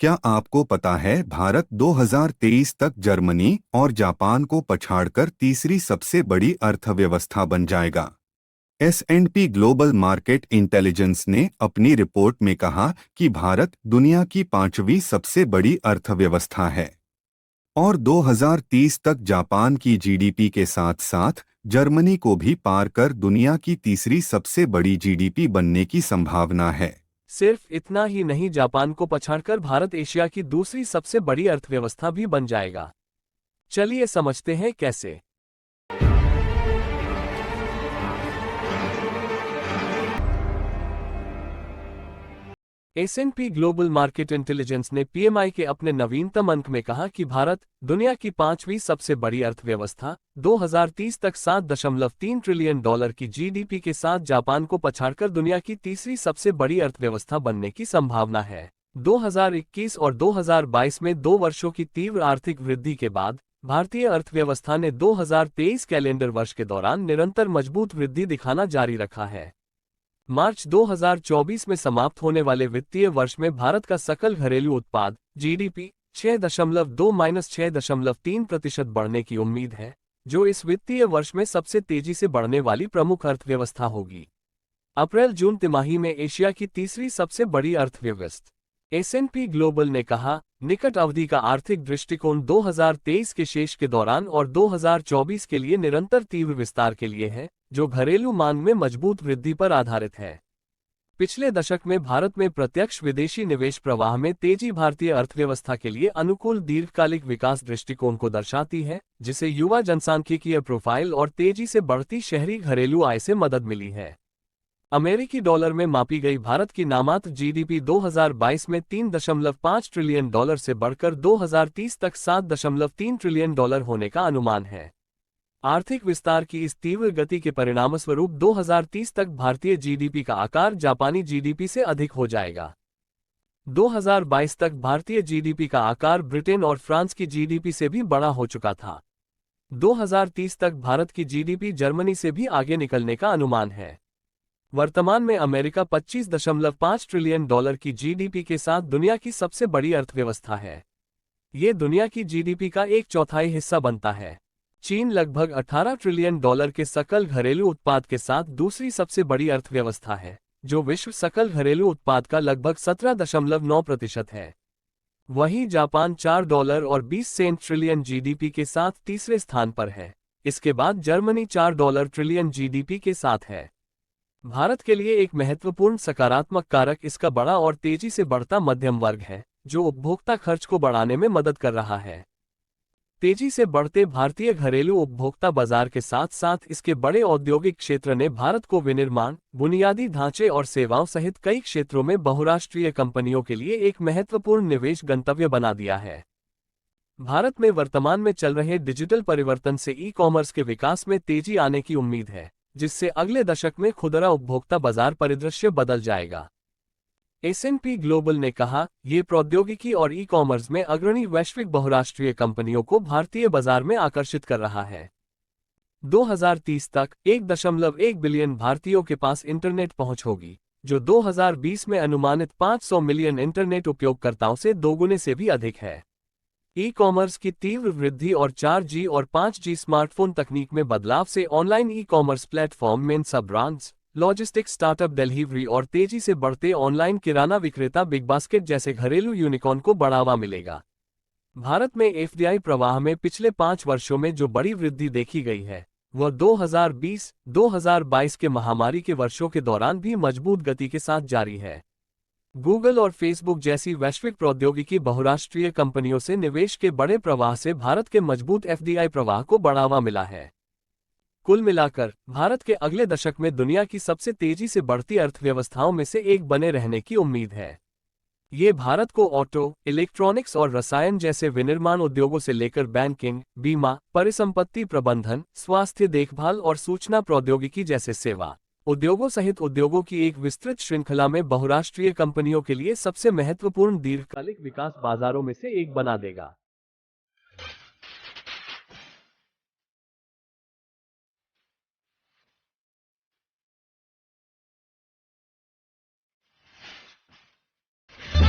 क्या आपको पता है भारत 2023 तक जर्मनी और जापान को पछाड़कर तीसरी सबसे बड़ी अर्थव्यवस्था बन जाएगा? S&P ग्लोबल मार्केट इंटेलिजेंस ने अपनी रिपोर्ट में कहा कि भारत दुनिया की पांचवी सबसे बड़ी अर्थव्यवस्था है और 2030 तक जापान की जीडीपी के साथ साथ जर्मनी को भी पार कर दुनिया की तीसरी सबसे बड़ी जीडीपी बनने की संभावना है। सिर्फ इतना ही नहीं, जापान को पछाड़कर भारत एशिया की दूसरी सबसे बड़ी अर्थव्यवस्था भी बन जाएगा। चलिए समझते हैं कैसे। S&P ग्लोबल मार्केट इंटेलिजेंस ने PMI के अपने नवीनतम अंक में कहा कि भारत दुनिया की पांचवी सबसे बड़ी अर्थव्यवस्था 2030 तक $7.3 ट्रिलियन की जीडीपी के साथ जापान को पछाड़कर दुनिया की तीसरी सबसे बड़ी अर्थव्यवस्था बनने की संभावना है। 2021 और 2022 में 2 वर्षों की तीव्र आर्थिक वृद्धि के बाद भारतीय अर्थव्यवस्था ने 2023 कैलेंडर वर्ष के दौरान निरंतर मजबूत वृद्धि दिखाना जारी रखा है। मार्च 2024 में समाप्त होने वाले वित्तीय वर्ष में भारत का सकल घरेलू उत्पाद जीडीपी 6.2-6.3% बढ़ने की उम्मीद है, जो इस वित्तीय वर्ष में सबसे तेजी से बढ़ने वाली प्रमुख अर्थव्यवस्था होगी। अप्रैल-जून तिमाही में एशिया की तीसरी सबसे बड़ी अर्थव्यवस्था S&P ग्लोबल ने कहा, निकट अवधि का आर्थिक दृष्टिकोण 2023 के शेष के दौरान और 2024 के लिए निरंतर तीव्र विस्तार के लिए है, जो घरेलू मांग में मजबूत वृद्धि पर आधारित है। पिछले दशक में भारत में प्रत्यक्ष विदेशी निवेश प्रवाह में तेजी भारतीय अर्थव्यवस्था के लिए अनुकूल दीर्घकालिक विकास दृष्टिकोण को दर्शाती है, जिसे युवा जनसांख्यिकीय प्रोफाइल और तेजी से बढ़ती शहरी घरेलू आय से मदद मिली है। अमेरिकी डॉलर में मापी गई भारत की नामात्र जीडीपी 2022 में $3.5 ट्रिलियन से बढ़कर 2030 तक $7.3 ट्रिलियन होने का अनुमान है। आर्थिक विस्तार की इस तीव्र गति के परिणामस्वरूप 2030 तक भारतीय जीडीपी का आकार जापानी जीडीपी से अधिक हो जाएगा। 2022 तक भारतीय जीडीपी का आकार ब्रिटेन और फ्रांस की जीडीपी से भी बड़ा हो चुका था। 2030 तक भारत की जीडीपी जर्मनी से भी आगे निकलने का अनुमान है। वर्तमान में अमेरिका $25.5 ट्रिलियन की जीडीपी के साथ दुनिया की सबसे बड़ी अर्थव्यवस्था है। ये दुनिया की जीडीपी का 1/4 हिस्सा बनता है। चीन लगभग $18 ट्रिलियन के सकल घरेलू उत्पाद के साथ दूसरी सबसे बड़ी अर्थव्यवस्था है, जो विश्व सकल घरेलू उत्पाद का लगभग 17.9% है। वहीं जापान $4.20 ट्रिलियन जीडीपी के साथ तीसरे स्थान पर है। इसके बाद जर्मनी $4 ट्रिलियन जीडीपी के साथ है। भारत के लिए एक महत्वपूर्ण सकारात्मक कारक इसका बड़ा और तेजी से बढ़ता मध्यम वर्ग है, जो उपभोक्ता खर्च को बढ़ाने में मदद कर रहा है। तेजी से बढ़ते भारतीय घरेलू उपभोक्ता बाजार के साथ साथ इसके बड़े औद्योगिक क्षेत्र ने भारत को विनिर्माण, बुनियादी ढांचे और सेवाओं सहित कई क्षेत्रों में बहुराष्ट्रीय कंपनियों के लिए एक महत्वपूर्ण निवेश गंतव्य बना दिया है। भारत में वर्तमान में चल रहे डिजिटल परिवर्तन से ई-कॉमर्स के विकास में तेजी आने की उम्मीद है, जिससे अगले दशक में खुदरा उपभोक्ता बाजार परिदृश्य बदल जाएगा। S&P ग्लोबल ने कहा, ये प्रौद्योगिकी और ई-कॉमर्स में अग्रणी वैश्विक बहुराष्ट्रीय कंपनियों को भारतीय बाजार में आकर्षित कर रहा है। 2030 तक 1.1 बिलियन भारतीयों के पास इंटरनेट पहुंच होगी, जो 2020 में अनुमानित 500 मिलियन इंटरनेट उपयोगकर्ताओं से दोगुने से भी अधिक है। ई-कॉमर्स की तीव्र वृद्धि और 4G और 5G स्मार्टफोन तकनीक में बदलाव से ऑनलाइन ई-कॉमर्स प्लेटफॉर्म में सब ब्रांड्स, लॉजिस्टिक्स स्टार्टअप डिलीवरी और तेजी से बढ़ते ऑनलाइन किराना विक्रेता बिग बास्केट जैसे घरेलू यूनिकॉर्न को बढ़ावा मिलेगा। भारत में एफडीआई प्रवाह में पिछले 5 वर्षों में जो बड़ी वृद्धि देखी गई है, वह 2020-2022 के महामारी के वर्षों के दौरान भी मजबूत गति के साथ जारी है। गूगल और फेसबुक जैसी वैश्विक प्रौद्योगिकी बहुराष्ट्रीय कंपनियों से निवेश के बड़े प्रवाह से भारत के मजबूत एफडीआई प्रवाह को बढ़ावा मिला है। कुल मिलाकर भारत के अगले दशक में दुनिया की सबसे तेजी से बढ़ती अर्थव्यवस्थाओं में से एक बने रहने की उम्मीद है। ये भारत को ऑटो, इलेक्ट्रॉनिक्स और रसायन जैसे विनिर्माण उद्योगों से लेकर बैंकिंग, बीमा, परिसंपत्ति प्रबंधन, स्वास्थ्य देखभाल और सूचना प्रौद्योगिकी जैसे सेवा उद्योगों सहित उद्योगों की एक विस्तृत श्रृंखला में बहुराष्ट्रीय कंपनियों के लिए सबसे महत्वपूर्ण दीर्घकालिक विकास बाजारों में से एक बना देगा।